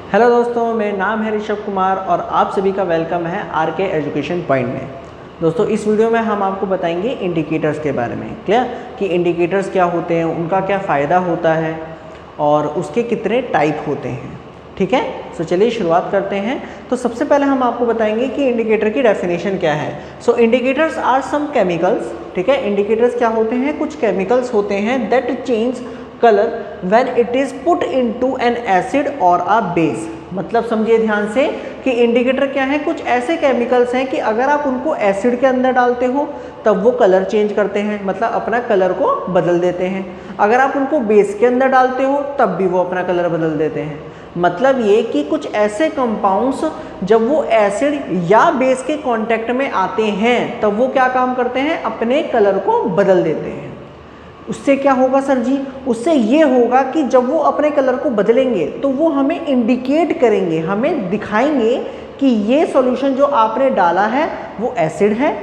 Hello दोस्तों, मेरा नाम है ऋषभ कुमार और आप सभी का वेलकम है आरके एजुकेशन पॉइंट में। दोस्तों, इस वीडियो में हम आपको बताएंगे इंडिकेटर्स के बारे में। क्लियर कि इंडिकेटर्स क्या होते हैं, उनका क्या फ़ायदा होता है और उसके कितने टाइप होते हैं। ठीक है, तो चलिए शुरुआत करते हैं। तो सबसे पहले हम आपको बताएंगे कि इंडिकेटर की डेफिनेशन क्या है। सो इंडिकेटर्स आर सम केमिकल्स। ठीक है, इंडिकेटर्स क्या होते हैं, कुछ केमिकल्स होते हैं that change colour when it is put into an acid और अ बेस। मतलब समझिए ध्यान से कि इंडिकेटर क्या है, कुछ ऐसे केमिकल्स हैं कि अगर आप उनको एसिड के अंदर डालते हो तब वो कलर चेंज करते हैं, मतलब अपना कलर को बदल देते हैं। अगर आप उनको बेस के अंदर डालते हो तब भी वो अपना कलर बदल देते हैं। मतलब ये कि कुछ ऐसे कंपाउंड्स जब वो एसिड या बेस के कांटेक्ट में आते हैं तब वो क्या काम करते हैं, अपने कलर को बदल देते हैं। उससे क्या होगा सर जी, उससे ये होगा कि जब वो अपने कलर को बदलेंगे तो वो हमें इंडिकेट करेंगे, हमें दिखाएंगे कि ये सॉल्यूशन जो आपने डाला है वो एसिड है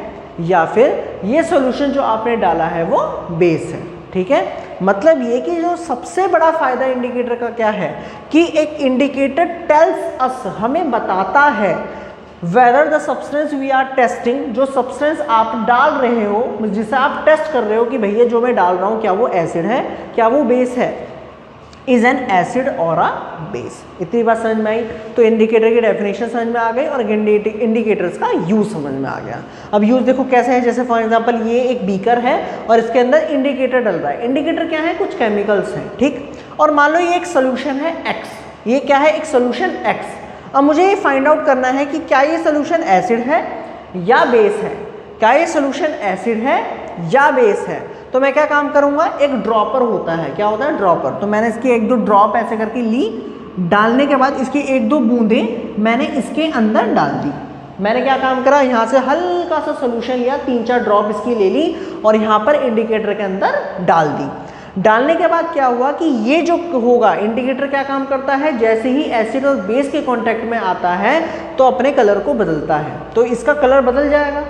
या फिर ये सॉल्यूशन जो आपने डाला है वो बेस है। ठीक है, मतलब ये कि जो सबसे बड़ा फायदा इंडिकेटर का क्या है कि एक इंडिकेटर टेल्स अस, हमें बताता है whether the substance we are testing, जो सब्सटेंस आप डाल रहे हो, जिसे आप टेस्ट कर रहे हो कि भैया जो मैं डाल रहा हूँ क्या वो एसिड है क्या वो बेस है, इज एन एसिड और अ बेस। इतनी बात समझ में आई। तो इंडिकेटर की डेफिनेशन समझ में आ गई और इंडिकेटर्स का यूज समझ में आ गया। अब यूज देखो कैसे है, जैसे फॉर एग्जांपल ये एक बीकर है और इसके अंदर इंडिकेटर डल रहा है। इंडिकेटर क्या है, कुछ केमिकल्स हैं। ठीक, और मान लो ये एक सोल्यूशन है एक्स, ये क्या है, एक सोल्यूशन एक्स। अब मुझे ये फाइंड आउट करना है कि क्या ये सोल्यूशन एसिड है या बेस है, क्या ये सोल्यूशन एसिड है या बेस है। तो मैं क्या काम करूंगा, एक ड्रॉपर होता है, क्या होता है ड्रॉपर। तो मैंने इसकी एक दो ड्रॉप ऐसे करके ली, डालने के बाद इसकी एक दो बूंदें मैंने इसके अंदर डाल दी। मैंने क्या काम करा, यहाँ से हल्का सा सोल्यूशन लिया, 3-4 ड्रॉप इसकी ले ली और यहाँ पर इंडिकेटर के अंदर डाल दी। डालने के बाद क्या हुआ कि ये जो होगा, इंडिकेटर क्या काम करता है, जैसे ही एसिड और बेस के कांटेक्ट में आता है तो अपने कलर को बदलता है, तो इसका कलर बदल जाएगा।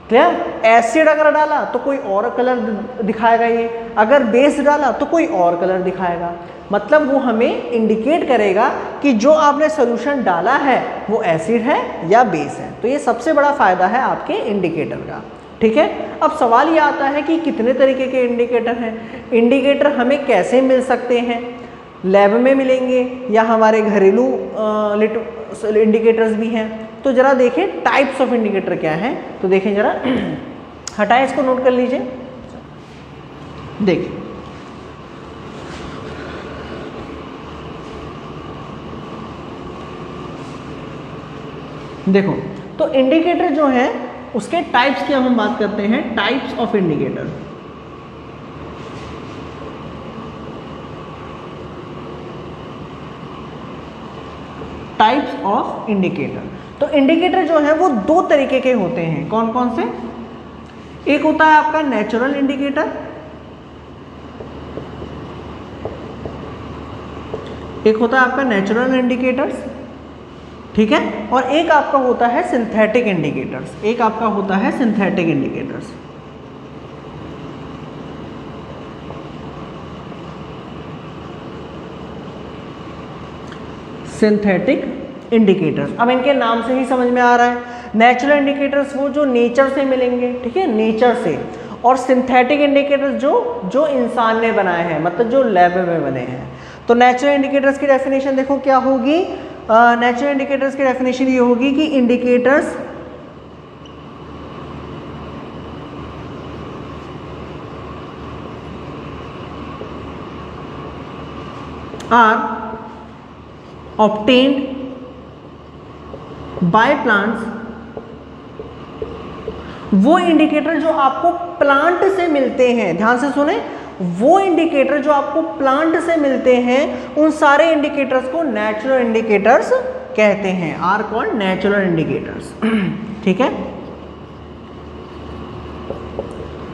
क्लियर, एसिड अगर डाला तो कोई और कलर दिखाएगा ये, अगर बेस डाला तो कोई और कलर दिखाएगा। मतलब वो हमें इंडिकेट करेगा कि जो आपने सोल्यूशन डाला है वो एसिड है या बेस है। तो ये सबसे बड़ा फायदा है आपके इंडिकेटर का। ठीक है, अब सवाल ये आता है कि कितने तरीके के इंडिकेटर हैं। इंडिकेटर हमें कैसे मिल सकते हैं, लैब में मिलेंगे या हमारे घरेलू इंडिकेटर्स भी हैं। तो जरा देखें टाइप्स ऑफ इंडिकेटर क्या हैं। तो देखें जरा, हटाए इसको, नोट कर लीजिए। देखिए देखो, तो इंडिकेटर जो है उसके टाइप्स की हम बात करते हैं, types of indicator. Types of indicator. तो इंडिकेटर जो है वो दो तरीके के होते हैं। कौन कौन से, एक होता है आपका नेचुरल इंडिकेटर, एक होता है आपका नेचुरल इंडिकेटर्स। ठीक है, और एक आपका होता है सिंथेटिक इंडिकेटर्स, एक आपका होता है सिंथेटिक इंडिकेटर्स। सिंथेटिक इंडिकेटर्स, अब इनके नाम से ही समझ में आ रहा है, नेचुरल इंडिकेटर्स वो जो नेचर से मिलेंगे, ठीक है, नेचर से, और सिंथेटिक इंडिकेटर्स जो इंसान ने बनाए हैं, मतलब जो लैब में बने हैं। तो नेचुरल इंडिकेटर्स की डेफिनेशन देखो क्या होगी। नेचुरल इंडिकेटर्स की डेफिनेशन ये होगी कि indicators are obtained by plants, वो इंडिकेटर जो आपको प्लांट से मिलते हैं, ध्यान से सुने, वो इंडिकेटर जो आपको प्लांट से मिलते हैं उन सारे इंडिकेटर्स को नेचुरल इंडिकेटर्स कहते हैं, आर कॉल्ड नेचुरल इंडिकेटर्स। ठीक है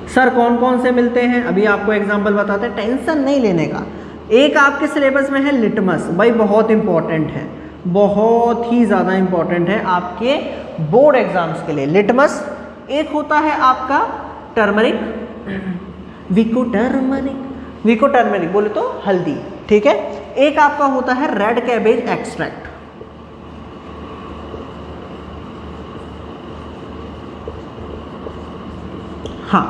सर, कौन कौन से मिलते हैं, अभी आपको एग्जांपल बताते हैं, टेंशन नहीं लेने का। एक आपके सिलेबस में है लिटमस, भाई बहुत इंपॉर्टेंट है, बहुत ही ज़्यादा इंपॉर्टेंट है आपके बोर्ड एग्जाम्स के लिए लिटमस। एक होता है आपका टर्मरिक, विको टर्मरिक बोले तो हल्दी, ठीक है। एक आपका होता है रेड कैबेज एक्सट्रैक्ट। हाँ,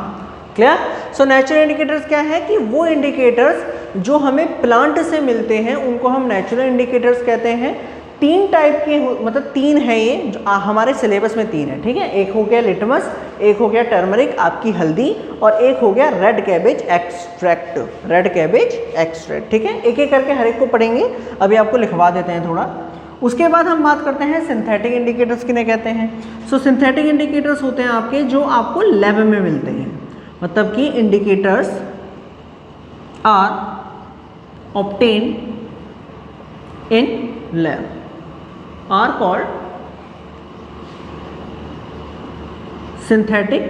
क्लियर। सो नेचुरल इंडिकेटर्स क्या है कि वो इंडिकेटर्स जो हमें प्लांट से मिलते हैं उनको हम नेचुरल इंडिकेटर्स कहते हैं। तीन टाइप के मतलब तीन है ये जो हमारे सिलेबस में तीन है, ठीक है। एक हो गया लिटमस, एक हो गया टर्मरिक आपकी हल्दी, और एक हो गया red cabbage extract, red cabbage extract, ठीक है। एक एक करके हर एक को पढ़ेंगे, अभी आपको लिखवा देते हैं थोड़ा। उसके बाद हम बात करते हैं सिंथेटिक इंडिकेटर्स किन्हें कहते हैं। सो सिंथेटिक इंडिकेटर्स होते हैं आपके जो आपको लैब में मिलते हैं, मतलब कि indicators are obtain in lab are called synthetic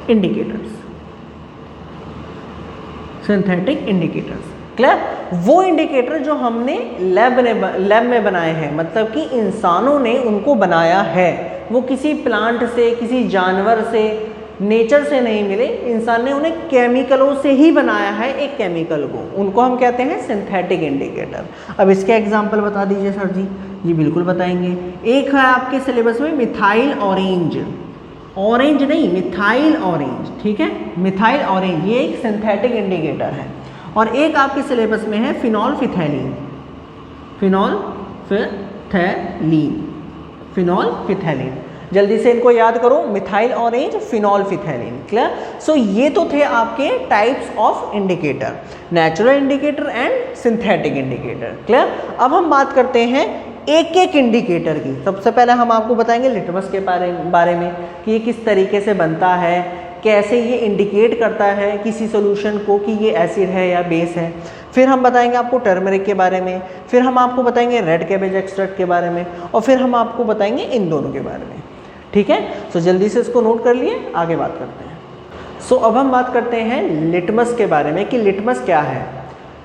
indicators. Synthetic indicators, clear. वो इंडिकेटर जो हमने लैब में बनाए हैं, मतलब कि इंसानों ने उनको बनाया है, वो किसी प्लांट से, किसी जानवर से, नेचर से नहीं मिले, इंसान ने उन्हें केमिकलों से ही बनाया है एक केमिकल को, उनको हम कहते हैं सिंथेटिक इंडिकेटर। अब इसके एग्जांपल बता दीजिए सर जी। जी बिल्कुल बताएंगे। एक है आपके सिलेबस में मिथाइल ऑरेंज, ऑरेंज नहीं मिथाइल ऑरेंज, ठीक है, मिथाइल ऑरेंज, ये एक सिंथेटिक इंडिकेटर है। और एक आपके सिलेबस में है फिनोल्फिथैलीन, फिनोल्फिथैलीन, फिनोल्फिथैलीन। जल्दी से इनको याद करो, मिथाइल ऑरेंज, फिनोल्फिथैलीन, क्लियर। सो ये तो थे आपके types of indicator, natural indicator and synthetic indicator, clear. अब हम बात करते हैं एक एक इंडिकेटर की। सबसे पहले हम आपको बताएंगे लिटमस के बारे में कि ये किस तरीके से बनता है, कैसे ये इंडिकेट करता है किसी सॉल्यूशन को कि ये एसिड है या बेस है। फिर हम बताएंगे आपको टर्मरिक के बारे में, फिर हम आपको बताएंगे रेड कैबेज एक्सट्रैक्ट के बारे में, और फिर हम आपको बताएंगे इन दोनों के बारे में, ठीक है। सो जल्दी से इसको नोट कर लिए, आगे बात करते हैं। सो अब हम बात करते हैं लिटमस के बारे में कि लिटमस क्या है।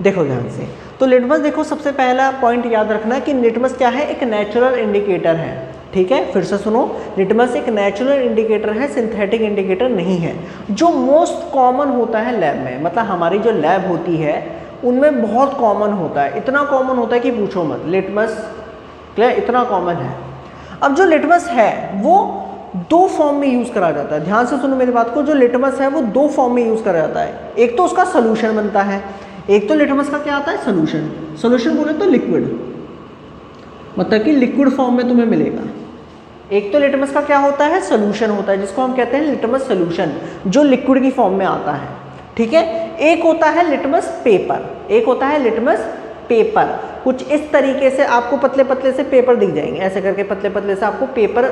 देखो ध्यान से, तो लिटमस देखो, सबसे पहला पॉइंट याद रखना कि लिटमस क्या है, एक नेचुरल इंडिकेटर है, ठीक है। फिर से सुनो, लिटमस एक नेचुरल इंडिकेटर है, सिंथेटिक इंडिकेटर नहीं है। जो मोस्ट कॉमन होता है लैब में, मतलब हमारी जो लैब होती है उनमें बहुत कॉमन होता है, इतना कॉमन होता है कि पूछो मत, लिटमस, क्लियर, इतना कॉमन है। अब जो लिटमस है वो दो फॉर्म में यूज़ करा जाता है, ध्यान से सुनो मेरी बात को। जो लिटमस है वो दो फॉर्म में यूज़ करा जाता है। एक तो उसका सोल्यूशन बनता है, एक तो लिटमस का क्या आता है, सोल्यूशन। सोल्यूशन बोले तो लिक्विड, मतलब कि लिक्विड फॉर्म में तुम्हें मिलेगा। एक तो लिटमस का क्या होता है, सोल्यूशन होता है, जिसको हम कहते हैं लिटमस सोल्यूशन, जो लिक्विड की फॉर्म में आता है, ठीक है। एक होता है लिटमस पेपर, एक होता है लिटमस पेपर। कुछ इस तरीके से आपको पतले पतले से पेपर दिख जाएंगे, ऐसे करके पतले पतले से आपको पेपर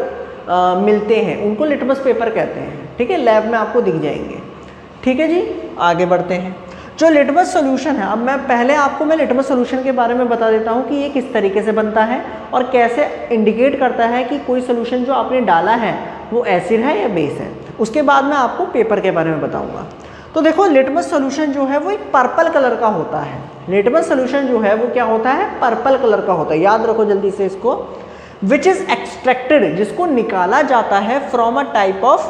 मिलते हैं, उनको लिटमस पेपर कहते हैं, ठीक है। लैब में आपको दिख जाएंगे, ठीक है जी। आगे बढ़ते हैं। जो लिटमस सोल्यूशन है, अब मैं लिटमस सोल्यूशन के बारे में बता देता हूँ कि ये किस तरीके से बनता है और कैसे इंडिकेट करता है कि कोई सोल्यूशन जो आपने डाला है वो एसिड है या बेस है। उसके बाद मैं आपको पेपर के बारे में बताऊँगा। तो देखो, लिटमस सोल्यूशन जो है वो एक पर्पल कलर का होता है। लिटमस सोल्यूशन जो है वो क्या होता है, पर्पल कलर का होता है, याद रखो जल्दी से इसको। विच इज एक्सट्रैक्टेड, जिसको निकाला जाता है from a type of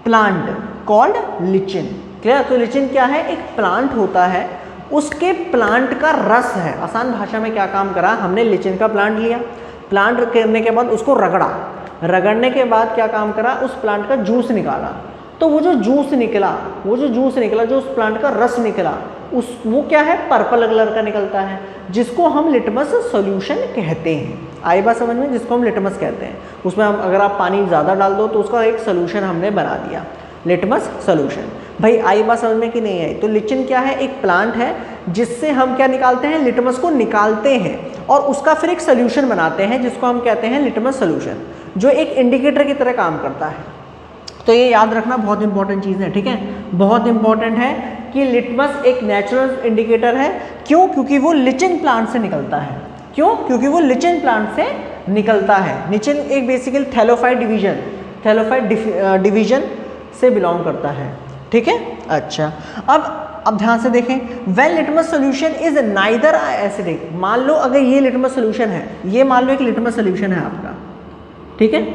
plant called लिचिन, clear. तो लिचिन क्या है, एक प्लांट होता है, उसके प्लांट का रस है। आसान भाषा में क्या काम करा, हमने लिचिन का प्लांट लिया, प्लांट करने के बाद उसको रगड़ा, रगड़ने के बाद क्या काम करा, उस प्लांट का जूस निकाला। तो वो जो जूस निकला, जो उस प्लांट का रस निकला, वो क्या है, पर्पल कलर का निकलता है, जिसको हम लिटमस सॉल्यूशन कहते हैं। आई बात समझ में, जिसको हम लिटमस कहते हैं। उसमें हम अगर आप पानी ज़्यादा डाल दो तो उसका एक सोल्यूशन हमने बना दिया, लिटमस सोल्यूशन। भाई आई बात समझ में कि नहीं आई। तो लिचिन क्या है, एक प्लांट है जिससे हम क्या निकालते हैं, लिटमस को निकालते हैं और उसका फिर एक सोल्यूशन बनाते हैं, जिसको हम कहते हैं लिटमस सोल्यूशन, जो एक इंडिकेटर की तरह काम करता है। तो ये याद रखना, बहुत इंपॉर्टेंट चीज़ है, ठीक है, बहुत इंपॉर्टेंट है कि लिटमस एक नेचुरल इंडिकेटर है। क्यों? क्योंकि वो लिचिन प्लांट से निकलता है। क्यों? क्योंकि वो लिचिन प्लांट से निकलता है। लिचिन एक बेसिकली थैलोफाइट डिवीजन से बिलोंग करता है, ठीक है। अच्छा, अब ध्यान से देखें, when litmus solution is neither acidic. मान लो अगर ये लिटमस सॉल्यूशन है, ये मान लो एक लिटमस सॉल्यूशन है आपका, ठीक है।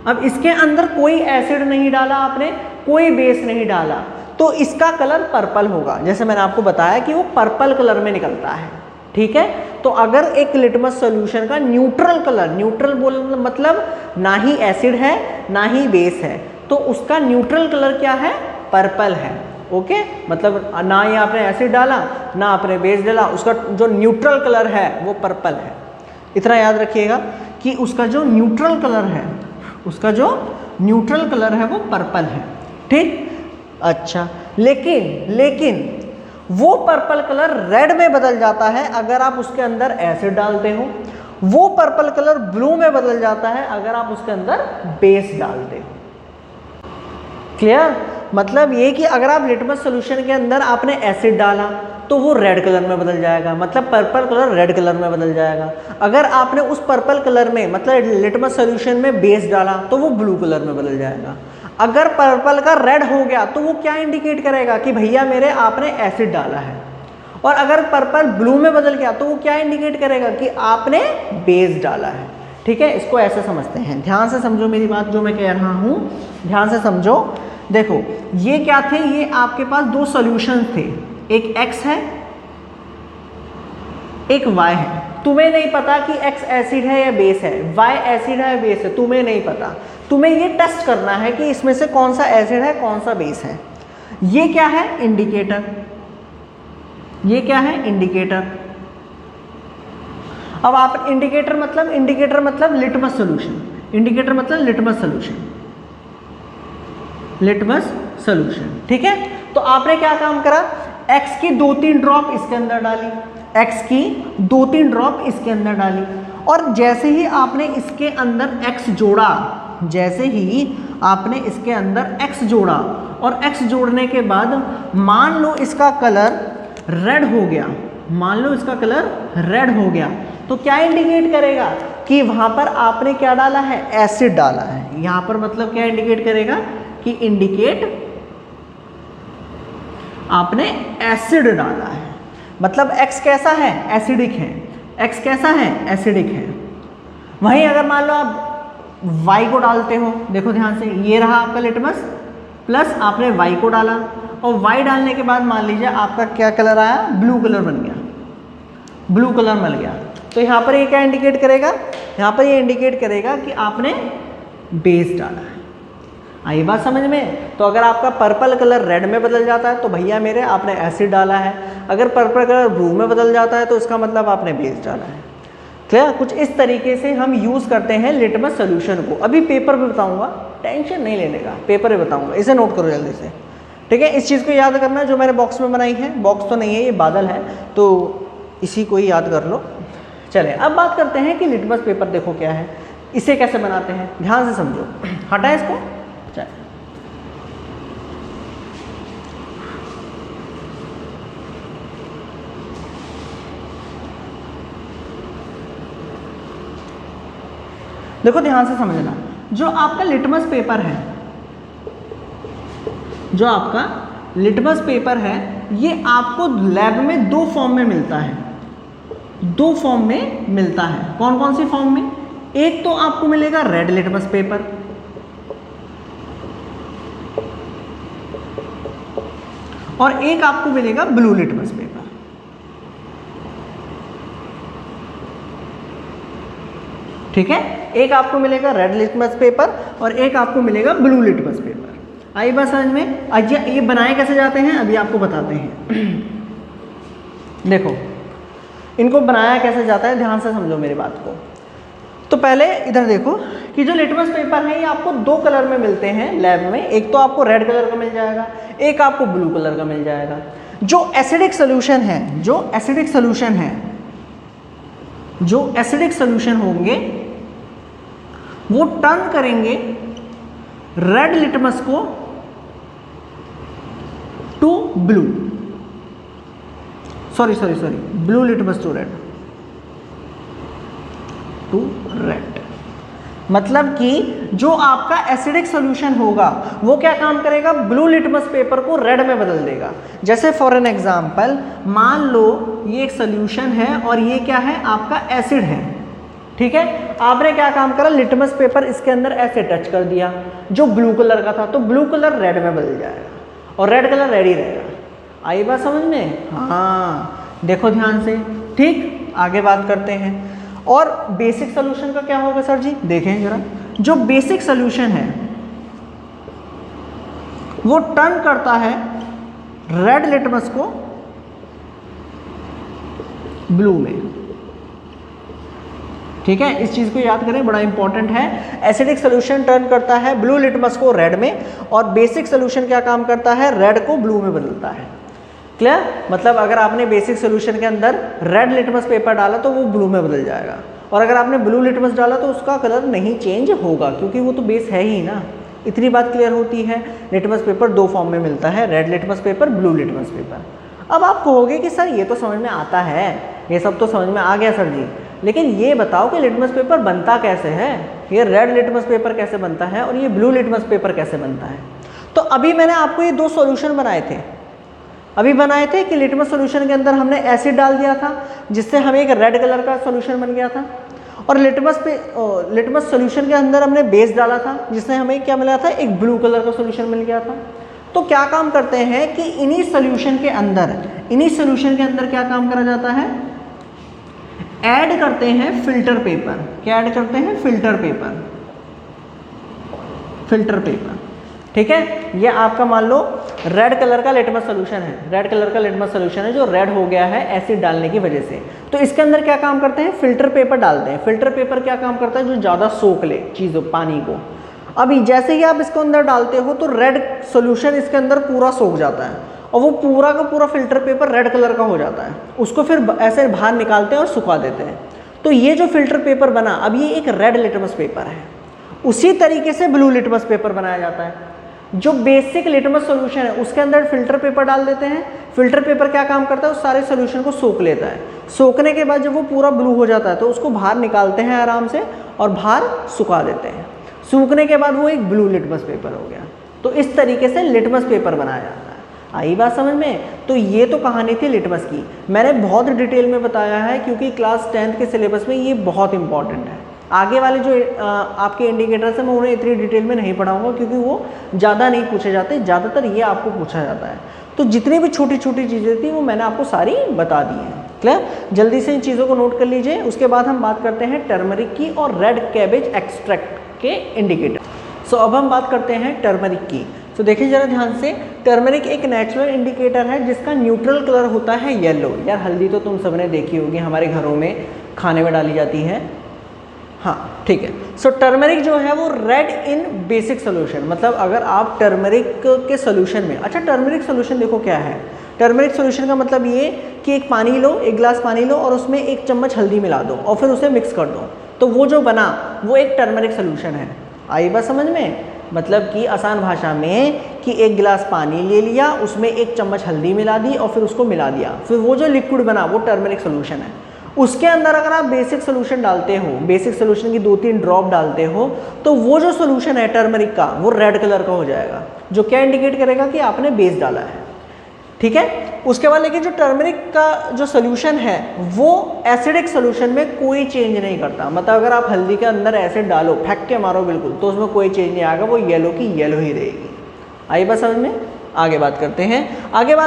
अब इसके अंदर कोई एसिड नहीं डाला आपने, कोई बेस नहीं डाला, तो इसका कलर पर्पल होगा। जैसे मैंने आपको बताया कि वो पर्पल कलर में निकलता है, ठीक है। तो अगर एक लिटमस सॉल्यूशन का न्यूट्रल कलर, न्यूट्रल बोलने मतलब ना ही एसिड है ना ही बेस है, तो उसका न्यूट्रल कलर क्या है, पर्पल है। ओके, मतलब ना ही आपने एसिड डाला ना आपने बेस डाला, उसका जो न्यूट्रल कलर है वो पर्पल है। इतना याद रखिएगा कि उसका जो न्यूट्रल कलर है, उसका जो न्यूट्रल कलर है वो पर्पल है, ठीक। अच्छा, लेकिन वो पर्पल कलर रेड में बदल जाता है अगर आप उसके अंदर एसिड डालते हो। वो पर्पल कलर ब्लू में बदल जाता है अगर आप उसके अंदर बेस डालते हो। क्लियर? मतलब ये कि अगर आप लिटमस सॉल्यूशन के अंदर आपने एसिड डाला तो वो रेड कलर में बदल जाएगा, मतलब पर्पल कलर रेड कलर में बदल जाएगा। अगर आपने उस पर्पल कलर में मतलब लिटमस सॉल्यूशन में बेस डाला तो वो ब्लू कलर में बदल जाएगा। अगर पर्पल का रेड हो गया तो वो क्या इंडिकेट करेगा कि भैया मेरे आपने एसिड डाला है। और अगर पर्पल ब्लू में बदल गया तो वो क्या इंडिकेट करेगा कि आपने बेस डाला है, ठीक है। इसको ऐसे समझते हैं, ध्यान से समझो मेरी बात जो मैं कह रहा हूँ, ध्यान से समझो। देखो ये क्या थे, ये आपके पास दो सॉल्यूशन थे, एक X है एक Y है। तुम्हें नहीं पता कि X एसिड है या बेस है, Y एसिड है या बेस है, तुम्हें नहीं पता। तुम्हें ये टेस्ट करना है कि इसमें से कौन सा एसिड है कौन सा बेस है। ये क्या है, इंडिकेटर। ये क्या है, इंडिकेटर। अब आप इंडिकेटर मतलब लिटमस सॉल्यूशन, इंडिकेटर मतलब लिटमस सॉल्यूशन, लिटमस सॉल्यूशन, ठीक है। तो आपने क्या काम करा, X की 2-3 ड्रॉप इसके अंदर डाली, X की 2-3 ड्रॉप इसके अंदर डाली, और जैसे ही आपने इसके अंदर X जोड़ा, जैसे ही आपने इसके अंदर X जोड़ा और X जोड़ने के बाद मान लो इसका कलर रेड हो गया, मान लो इसका कलर रेड हो गया, तो क्या इंडिकेट करेगा कि वहां पर आपने क्या डाला है, एसिड डाला है। यहां पर मतलब क्या इंडिकेट करेगा कि इंडिकेट आपने एसिड डाला है। मतलब X कैसा है, एसिडिक है। X कैसा है, एसिडिक है। वहीं अगर मान लो आप Y को डालते हो, देखो ध्यान से, ये रहा आपका लिटमस, प्लस आपने Y को डाला, और Y डालने के बाद मान लीजिए आपका क्या कलर आया, ब्लू कलर बन गया, ब्लू कलर मिल गया। तो यहाँ पर ये क्या इंडिकेट करेगा, यहाँ पर ये इंडिकेट करेगा कि आपने बेस डाला है। आई बात समझ में? तो अगर आपका पर्पल कलर रेड में बदल जाता है तो भैया मेरे आपने एसिड डाला है। अगर पर्पल कलर ब्लू में बदल जाता है तो इसका मतलब आपने बेस डाला है। क्लियर? कुछ इस तरीके से हम यूज़ करते हैं लिटमस सोल्यूशन को। अभी पेपर पे बताऊंगा, टेंशन नहीं लेने का, पेपर पे बताऊंगा, इसे नोट करो जल्दी से, ठीक है। इस चीज़ को याद करना जो मैंने बॉक्स में बनाई है, बॉक्स तो नहीं है, ये बादल है, तो इसी को ही याद कर लो। चले अब बात करते हैं कि लिटमस पेपर देखो क्या है, इसे कैसे बनाते हैं, ध्यान से समझो। हटाएं इसको। चले देखो ध्यान से समझना, जो आपका लिटमस पेपर है, जो आपका लिटमस पेपर है, ये आपको लैब में दो फॉर्म में मिलता है, दो फॉर्म में मिलता है। कौन कौन सी फॉर्म में? एक तो आपको मिलेगा रेड लिटमस पेपर, और एक आपको मिलेगा ब्लू लिटमस पेपर। ठीक है, एक आपको मिलेगा रेड लिटमस पेपर और एक आपको मिलेगा ब्लू लिटमस पेपर। आई बात समझ में? अच्छा, ये बनाए कैसे जाते हैं अभी आपको बताते हैं। देखो इनको बनाया कैसे जाता है, ध्यान से समझो मेरी बात को। तो पहले इधर देखो कि जो लिटमस पेपर है ये आपको दो कलर में मिलते हैं लैब में, एक तो आपको रेड कलर का मिल जाएगा, एक आपको ब्लू कलर का मिल जाएगा। जो एसिडिक सोल्यूशन है, जो एसिडिक सोल्यूशन है, जो एसिडिक सोल्यूशन होंगे वो टर्न करेंगे रेड लिटमस को to blue, sorry blue litmus to red, to red. मतलब कि जो आपका एसिडिक सॉल्यूशन होगा वो क्या काम करेगा, ब्लू लिटमस पेपर को रेड में बदल देगा। जैसे फॉर एन एग्जांपल मान लो ये एक सॉल्यूशन है और ये क्या है, आपका एसिड है। ठीक है, आपने क्या काम करा, लिटमस पेपर इसके अंदर ऐसे टच कर दिया जो ब्लू कलर का था, तो ब्लू कलर रेड में बदल जाएगा। और रेड कलर रेड ही रहेगा। आई बात समझ में? हाँ, देखो ध्यान से। ठीक, आगे बात करते हैं। और बेसिक सोल्यूशन का क्या होगा सर जी? देखें जरा, जो बेसिक सोल्यूशन है वो टर्न करता है रेड लिटमस को ब्लू में। ठीक है, इस चीज को याद करें, बड़ा इंपॉर्टेंट है। एसिडिक सोल्यूशन टर्न करता है ब्लू लिटमस को रेड में, और बेसिक सोल्यूशन क्या काम करता है? रेड को ब्लू में बदलता है। क्लियर? मतलब अगर आपने बेसिक सोल्यूशन के अंदर रेड लिटमस पेपर डाला तो वो ब्लू में बदल जाएगा, और अगर आपने ब्लू लिटमस डाला तो उसका कलर नहीं चेंज होगा, क्योंकि वो तो बेस है ही ना। इतनी बात क्लियर होती है। लिटमस पेपर दो फॉर्म में मिलता है, red litmus paper, blue litmus paper. अब आप कहोगे कि सर ये तो समझ में आता है, ये सब तो समझ में आ गया सर जी, लेकिन ये बताओ कि लिटमस पेपर बनता कैसे है? ये रेड लिटमस पेपर कैसे बनता है और ये ब्लू लिटमस पेपर कैसे बनता है? तो अभी मैंने आपको ये दो सॉल्यूशन बनाए थे, अभी बनाए थे कि लिटमस सॉल्यूशन के अंदर हमने एसिड डाल दिया था जिससे हमें एक रेड कलर का सॉल्यूशन बन गया था, और लिटमस सॉल्यूशन के अंदर हमने बेस डाला था जिससे हमें क्या मिला था? एक ब्लू कलर का सॉल्यूशन मिल गया था। तो क्या काम करते हैं कि इन्हीं सॉल्यूशन के अंदर क्या काम करा जाता है? ऐड करते हैं फिल्टर पेपर। क्या ऐड करते हैं? Filter paper. ठीक है, ये आपका मान लो रेड कलर का लिटमस सॉल्यूशन है, जो रेड हो गया है एसिड डालने की वजह से। तो इसके अंदर क्या काम करते हैं? फिल्टर पेपर डालते हैं। फिल्टर पेपर क्या काम करता है? जो ज़्यादा सोख ले चीज़ों, पानी को। अभी जैसे ही आप इसको अंदर डालते हो तो रेड सॉल्यूशन इसके अंदर पूरा सोख जाता है, और वो पूरा का पूरा फिल्टर पेपर रेड कलर का हो जाता है। उसको फिर ऐसे बाहर निकालते हैं और सुखा देते हैं। तो ये जो फिल्टर पेपर बना, अब ये एक रेड लिटमस पेपर है। उसी तरीके से ब्लू लिटमस पेपर बनाया जाता है। जो बेसिक लिटमस सॉल्यूशन है उसके अंदर फिल्टर पेपर डाल देते हैं। फिल्टर पेपर क्या काम करता है? उस सारे सॉल्यूशन को सोख लेता है। सोखने के बाद जब वो पूरा ब्लू हो जाता है तो उसको बाहर निकालते हैं आराम से और बाहर सुखा देते हैं। सूखने के बाद वो एक ब्लू लिटमस पेपर हो गया। तो इस तरीके से लिटमस पेपर बनाया जाता है। आई बात समझ में? तो ये तो कहानी थी लिटमस की। मैंने बहुत डिटेल में बताया है क्योंकि क्लास 10th के सिलेबस में ये बहुत इंपॉर्टेंट है। आगे वाले जो आपके इंडिकेटर्स हैं मैं उन्हें इतनी डिटेल में नहीं पढ़ाऊंगा क्योंकि वो ज़्यादा नहीं पूछे जाते, ज़्यादातर ये आपको पूछा जाता है। तो जितनी भी छोटी छोटी चीज़ें थी वो मैंने आपको सारी बता दी हैं। क्लियर? जल्दी से इन चीज़ों को नोट कर लीजिए। उसके बाद हम बात करते हैं टर्मरिक की और रेड कैबेज एक्सट्रैक्ट के इंडिकेटर। सो अब हम बात करते हैं टर्मरिक की। तो देखिए ज़रा ध्यान से, टर्मरिक एक नेचुरल इंडिकेटर है जिसका न्यूट्रल कलर होता है येलो। यार हल्दी तो तुम सबने देखी होगी, हमारे घरों में खाने में डाली जाती है। हाँ ठीक है। सो टर्मरिक जो है वो रेड इन बेसिक सोल्यूशन, मतलब अगर आप टर्मरिक के सोल्यूशन में, अच्छा टर्मरिक सोल्यूशन देखो क्या है। टर्मरिक सोल्यूशन का मतलब ये कि एक पानी लो, एक गिलास पानी लो और उसमें 1 चम्मच हल्दी मिला दो और फिर उसे मिक्स कर दो, तो वो जो बना वो एक टर्मरिक सोल्यूशन है। आई बात समझ में? मतलब कि आसान भाषा में कि एक गिलास पानी ले लिया, उसमें 1 चम्मच हल्दी मिला दी और फिर उसको मिला दिया, फिर वो जो लिक्विड बना वो टर्मरिक सोल्यूशन है। उसके अंदर अगर आप बेसिक सोल्यूशन डालते हो, बेसिक सोल्यूशन की 2-3 ड्रॉप डालते हो, तो वो जो सोल्यूशन है टर्मरिक का वो रेड कलर का हो जाएगा, जो क्या इंडिकेट करेगा कि आपने बेस डाला है। ठीक है। उसके बाद लेकिन जो टर्मरिक का जो सोल्यूशन है वो एसिडिक सोल्यूशन में कोई चेंज नहीं करता। मतलब अगर आप हल्दी के अंदर एसिड डालो, फेंक के मारो बिल्कुल, तो उसमें कोई चेंज नहीं आएगा, वो येलो की येलो ही रहेगी। आई बात समझ में? आगे बात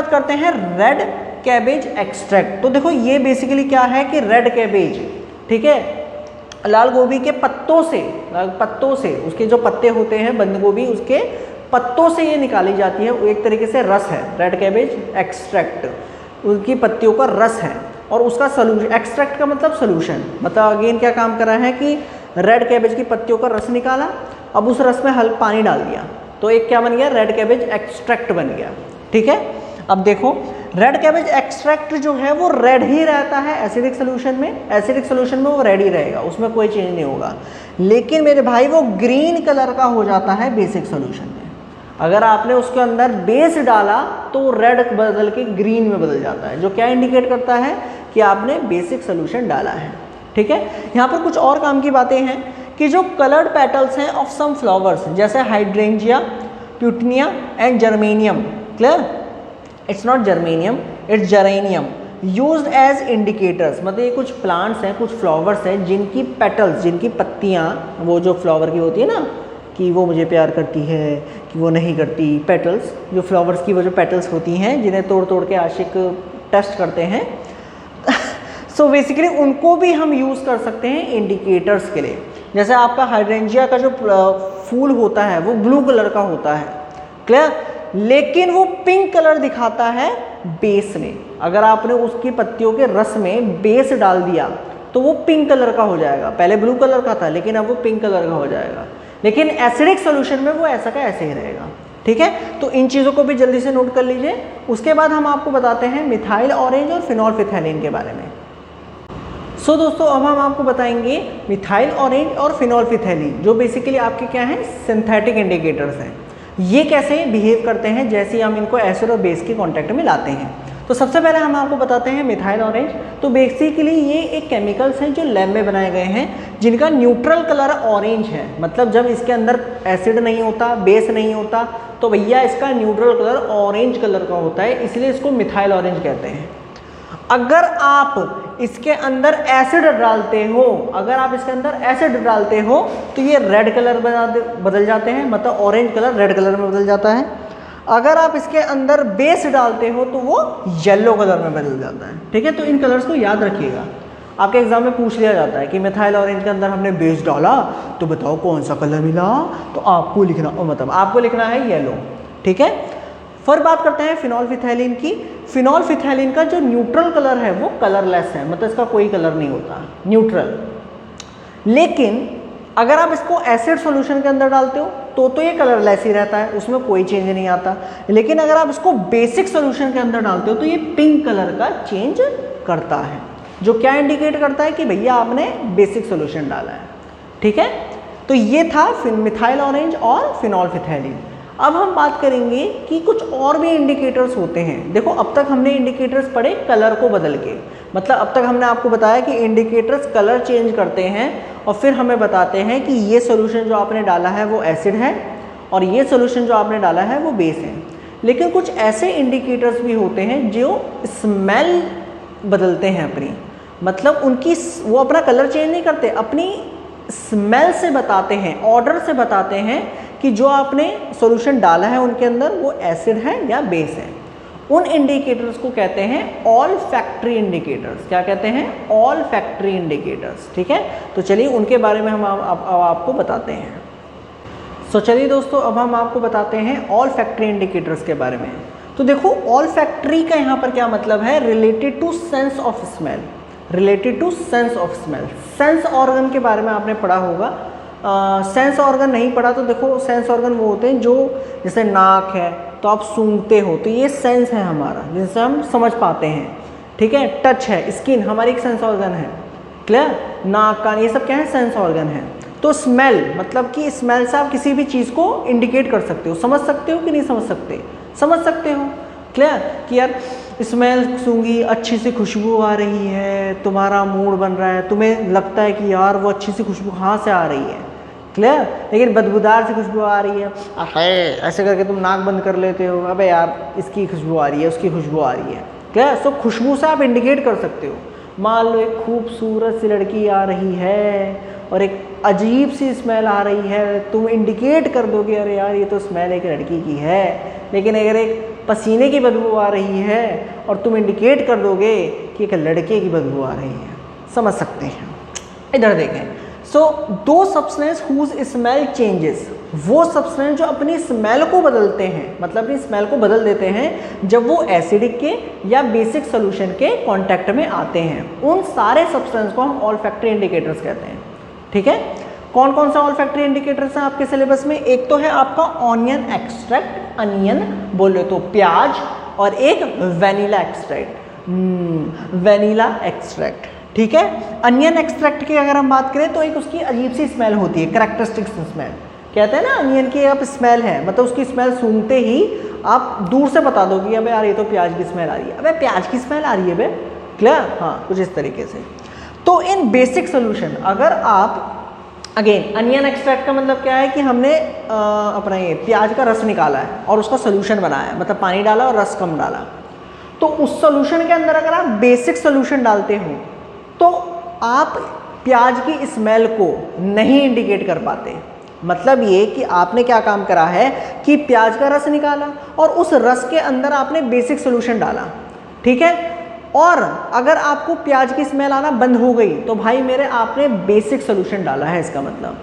करते हैं रेड कैबेज एक्सट्रैक्ट। तो देखो ये बेसिकली क्या है कि रेड कैबेज, ठीक है, लाल गोभी के पत्तों से उसके जो पत्ते होते हैं बंद गोभी, उसके पत्तों से ये निकाली जाती है। एक तरीके से रस है, रेड कैबेज एक्सट्रैक्ट, उनकी पत्तियों का रस है और उसका सोल्यूशन। एक्सट्रैक्ट का मतलब सोल्यूशन, मतलब अगेन क्या काम करा है कि रेड कैबेज की पत्तियों का रस निकाला, अब उस रस में हल्का पानी डाल दिया, तो एक क्या बन गया? रेड कैबेज एक्सट्रैक्ट बन गया। ठीक है। अब देखो रेड कैबेज एक्सट्रैक्ट जो है वो रेड ही रहता है एसिडिक सोल्यूशन में। एसिडिक सोल्यूशन में वो रेड ही रहेगा, उसमें कोई चेंज नहीं होगा। लेकिन मेरे भाई वो ग्रीन कलर का हो जाता है बेसिक सोल्यूशन में। अगर आपने उसके अंदर बेस डाला तो वो रेड बदल के ग्रीन में बदल जाता है, जो क्या इंडिकेट करता है कि आपने बेसिक सोल्यूशन डाला है। ठीक है। यहाँ पर कुछ और काम की बातें हैं कि जो कलर्ड पेटल्स हैं ऑफ सम फ्लावर्स, जैसे hydrangea, petunia and germanium, clear? It's not germanium, it's geranium, used as indicators. मतलब ये कुछ प्लांट्स हैं, कुछ फ्लावर्स हैं जिनकी पेटल्स, जिनकी पत्तियाँ वो जो फ्लावर की होती है ना, कि वो मुझे प्यार करती है कि वो नहीं करती। पेटल्स, जो फ्लावर्स की वो जो पेटल्स होती हैं जिन्हें तोड़ तोड़ के आशिक टेस्ट करते हैं सो बेसिकली उनको भी हम यूज़ कर सकते हैं इंडिकेटर्स के लिए। जैसे आपका हाइड्रेंजिया का जो फूल होता है वो ब्लू कलर का होता है, क्लियर, लेकिन वो पिंक कलर दिखाता है बेस में। अगर आपने उसकी पत्तियों के रस में बेस डाल दिया तो वो पिंक कलर का हो जाएगा। पहले ब्लू कलर का था लेकिन अब वो पिंक कलर का हो जाएगा। लेकिन एसिडिक सॉल्यूशन में वो ऐसा का ऐसे ही रहेगा, ठीक है। तो इन चीज़ों को भी जल्दी से नोट कर लीजिए। उसके बाद हम आपको बताते हैं मिथाइल ऑरेंज और फिनोल्फिथैलीन के बारे में। सो दोस्तों अब हम आपको बताएंगे मिथाइल ऑरेंज और फिनोल्फिथैलीन, जो बेसिकली आपके क्या हैं, सिंथेटिक इंडिकेटर्स हैं। ये कैसे बिहेव करते हैं जैसे हम इनको एसिड और बेस के कांटेक्ट में लाते हैं। तो सबसे पहले हम आपको बताते हैं मिथाइल ऑरेंज। तो बेसिकली ये एक केमिकल्स हैं जो लैब में बनाए गए हैं, जिनका न्यूट्रल कलर ऑरेंज है। मतलब जब इसके अंदर एसिड नहीं होता, बेस नहीं होता, तो भैया इसका न्यूट्रल कलर ऑरेंज कलर का होता है, इसलिए इसको मिथाइल ऑरेंज कहते हैं। अगर आप इसके अंदर एसिड डालते हो, अगर आप इसके अंदर एसिड डालते हो तो ये रेड कलर बदल जाते हैं, मतलब ऑरेंज कलर रेड कलर में बदल जाता है। अगर आप इसके अंदर बेस डालते हो तो वो येलो कलर में बदल जाता है, ठीक है। तो इन कलर्स को याद रखिएगा, आपके एग्जाम में पूछ लिया जाता है कि मिथाइल ऑरेंज के अंदर हमने बेस डाला तो बताओ कौन सा कलर मिला, तो आपको लिखना, मतलब आपको लिखना है येलो, ठीक है। फिर बात करते हैं फिनोल्फिथैलीन की। फिनोल्फिथैलीन का जो न्यूट्रल कलर है वो कलरलेस है, मतलब इसका कोई कलर नहीं होता, न्यूट्रल। लेकिन अगर आप इसको एसिड सॉल्यूशन के अंदर डालते हो तो ये कलरलेस ही रहता है, उसमें कोई चेंज नहीं आता। लेकिन अगर आप इसको बेसिक सॉल्यूशन के अंदर डालते हो तो ये पिंक कलर का चेंज करता है, जो क्या इंडिकेट करता है कि भैया आपने बेसिक सॉल्यूशन डाला है, ठीक है। तो ये था मिथाइल ऑरेंज और फिनोल्फिथैलीन। अब हम बात करेंगे कि कुछ और भी इंडिकेटर्स होते हैं। देखो अब तक हमने इंडिकेटर्स पढ़े कलर को बदल के, मतलब अब तक हमने आपको बताया कि इंडिकेटर्स कलर चेंज करते हैं और फिर हमें बताते हैं कि ये सॉल्यूशन जो आपने डाला है वो एसिड है और ये सॉल्यूशन जो आपने डाला है वो बेस है। लेकिन कुछ ऐसे इंडिकेटर्स भी होते हैं जो स्मेल बदलते हैं अपनी, मतलब उनकी वो अपना कलर चेंज नहीं करते, अपनी स्मेल से बताते हैं, ऑर्डर से बताते हैं कि जो आपने सॉल्यूशन डाला है उनके अंदर वो एसिड है या बेस है। उन इंडिकेटर्स को कहते हैं ऑल फैक्ट्री इंडिकेटर्स। क्या कहते हैं? ऑल फैक्ट्री इंडिकेटर्स, ठीक है। तो चलिए उनके बारे में हम आपको बताते हैं। सो चलिए दोस्तों अब हम आपको बताते हैं ऑल फैक्ट्री इंडिकेटर्स के बारे में। तो देखो ऑल फैक्ट्री का यहाँ पर क्या मतलब है, related to sense of smell, related to sense of smell. Sense organ के बारे में आपने पढ़ा होगा, सेंस ऑर्गन नहीं पढ़ा तो देखो सेंस ऑर्गन वो होते हैं जो, जैसे नाक है तो आप सूंघते हो तो ये सेंस है हमारा, जिससे हम समझ पाते हैं, ठीक है। टच है, स्किन हमारी एक सेंस ऑर्गन है, क्लियर। नाक कान ये सब क्या है, सेंस ऑर्गन है। तो स्मेल मतलब कि स्मेल से आप किसी भी चीज़ को इंडिकेट कर सकते हो, समझ सकते हो कि नहीं समझ सकते, समझ सकते हो, क्लियर। कि यार स्मेल सूंघी, अच्छी सी खुशबू आ रही है, तुम्हारा मूड बन रहा है, तुम्हें लगता है कि यार वो अच्छी सी खुशबू कहाँ से आ रही है, क्लियर। लेकिन बदबूदार सी खुशबू आ रही है, ऐसे करके तुम नाक बंद कर लेते हो, अबे यार इसकी खुशबू आ रही है, उसकी खुशबू आ रही है, क्लियर। सो खुशबू से आप इंडिकेट कर सकते हो। मान लो एक खूबसूरत सी लड़की आ रही है और एक अजीब सी स्मेल आ रही है, तुम इंडिकेट कर दोगे अरे यार ये तो स्मेल एक लड़की की है। लेकिन अगर एक पसीने की बदबू आ रही है और तुम इंडिकेट कर दोगे कि एक लड़के की बदबू आ रही है, समझ सकते हैं। इधर देखें, सो दो सब्सटेंस हुज स्मेल चेंजेस, वो सब्सटेंस जो अपनी स्मेल को बदलते हैं, मतलब अपनी स्मेल को बदल देते हैं जब वो एसिडिक के या बेसिक सोल्यूशन के कांटेक्ट में आते हैं, उन सारे सब्सटेंस को हम ऑल फैक्ट्री इंडिकेटर्स कहते हैं, ठीक है। कौन कौन सा ऑल फैक्ट्री इंडिकेटर्स हैं आपके सिलेबस में? एक तो है आपका ऑनियन एक्सट्रैक्ट, अनियन बोले तो प्याज, और एक वेनिला एक्सट्रैक्ट, वेनिला एक्सट्रैक्ट, ठीक है। अनियन एक्सट्रैक्ट की अगर हम बात करें तो एक उसकी अजीब सी स्मेल होती है, कैरेक्टरिस्टिक स्मेल कहते हैं ना, अनियन की आप स्मेल है, मतलब उसकी स्मेल सूंघते ही आप दूर से बता दोगे अबे यार ये तो प्याज की स्मेल आ रही है, अबे प्याज की स्मेल आ रही है बे, क्लियर। हाँ, कुछ इस तरीके से। तो इन बेसिक सोल्यूशन अगर आप, अगेन अनियन एक्सट्रैक्ट का मतलब क्या है कि हमने अपना ये प्याज का रस निकाला है और उसका सोल्यूशन बनाया है, मतलब पानी डाला और रस कम डाला, तो उस सोल्यूशन के अंदर अगर आप बेसिक सोल्यूशन डालते हो तो आप प्याज की स्मेल को नहीं इंडिकेट कर पाते, मतलब ये कि आपने क्या काम करा है कि प्याज का रस निकाला और उस रस के अंदर आपने बेसिक सोल्यूशन डाला, ठीक है। और अगर आपको प्याज की स्मेल आना बंद हो गई तो भाई मेरे आपने बेसिक सोल्यूशन डाला है। इसका मतलब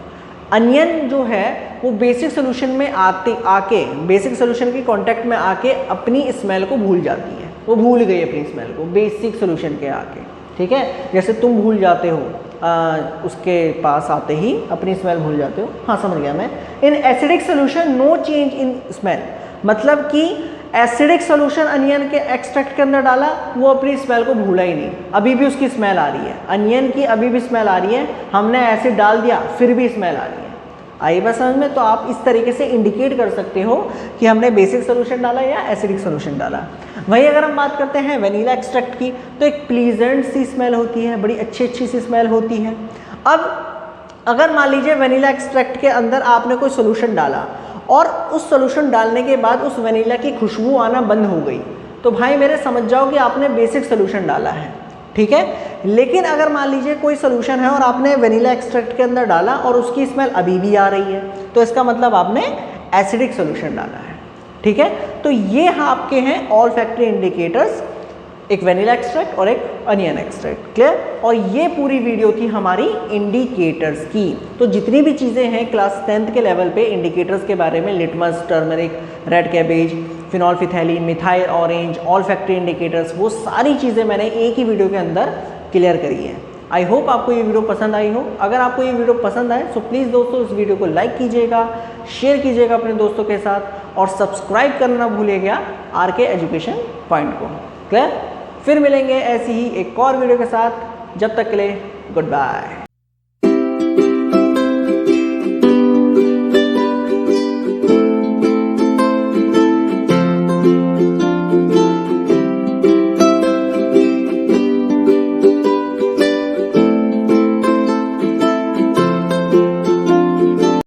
अनियन जो है वो बेसिक सोल्यूशन में आके बेसिक सोल्यूशन के कांटेक्ट में आके अपनी स्मेल को भूल जाती है, वो भूल गई अपनी स्मेल को बेसिक सोल्यूशन के आके, ठीक है। जैसे तुम भूल जाते हो उसके पास आते ही अपनी स्मेल भूल जाते हो। हाँ समझ गया मैं। In acidic solution no change in smell, मतलब कि एसिडिक सोल्यूशन अनियन के एक्सट्रैक्ट के अंदर डाला, वो अपनी स्मेल को भूला ही नहीं, अभी भी उसकी स्मेल आ रही है, अनियन की अभी भी स्मेल आ रही है, हमने एसिड डाल दिया फिर भी स्मेल आ रही है। आई बात समझ में? तो आप इस तरीके से इंडिकेट कर सकते हो कि हमने बेसिक सोल्यूशन डाला या एसिडिक सोल्यूशन डाला। वहीं अगर हम बात करते हैं वेनिला एक्सट्रैक्ट की, तो एक प्लीजेंट सी स्मेल होती है, बड़ी अच्छी सी स्मेल होती है। अब अगर मान लीजिए वेनिला एक्सट्रैक्ट के अंदर आपने कोई सोल्यूशन डाला और उस सोल्यूशन डालने के बाद उस वेनिला की खुशबू आना बंद हो गई, तो भाई मेरे समझ जाओ कि आपने बेसिक सोल्यूशन डाला है, ठीक है। लेकिन अगर मान लीजिए कोई सोल्यूशन है और आपने वेनिला एक्सट्रैक्ट के अंदर डाला और उसकी स्मेल अभी भी आ रही है, तो इसका मतलब आपने एसिडिक सोल्यूशन डाला है, ठीक है। तो ये आपके हैं ऑल फैक्टरी इंडिकेटर्स, एक वेनिला एक्सट्रैक्ट और एक अनियन एक्सट्रैक्ट, क्लियर। और ये पूरी वीडियो थी हमारी इंडिकेटर्स की। तो जितनी भी चीज़ें हैं क्लास 10th के लेवल पे इंडिकेटर्स के बारे में, litmus, turmeric, red cabbage, phenolphthalein, methyl orange, olfactory indicators, वो सारी चीज़ें मैंने एक ही वीडियो के अंदर क्लियर करी है। आई होप आपको ये वीडियो पसंद आई हो। अगर आपको ये वीडियो पसंद आए तो प्लीज़ दोस्तों इस वीडियो को लाइक कीजिएगा, शेयर कीजिएगा अपने दोस्तों के साथ और सब्सक्राइब करना भूलिएगा RK एजुकेशन पॉइंट को, क्लियर। फिर मिलेंगे ऐसी ही एक और वीडियो के साथ, जब तक के लिए गुड बाय।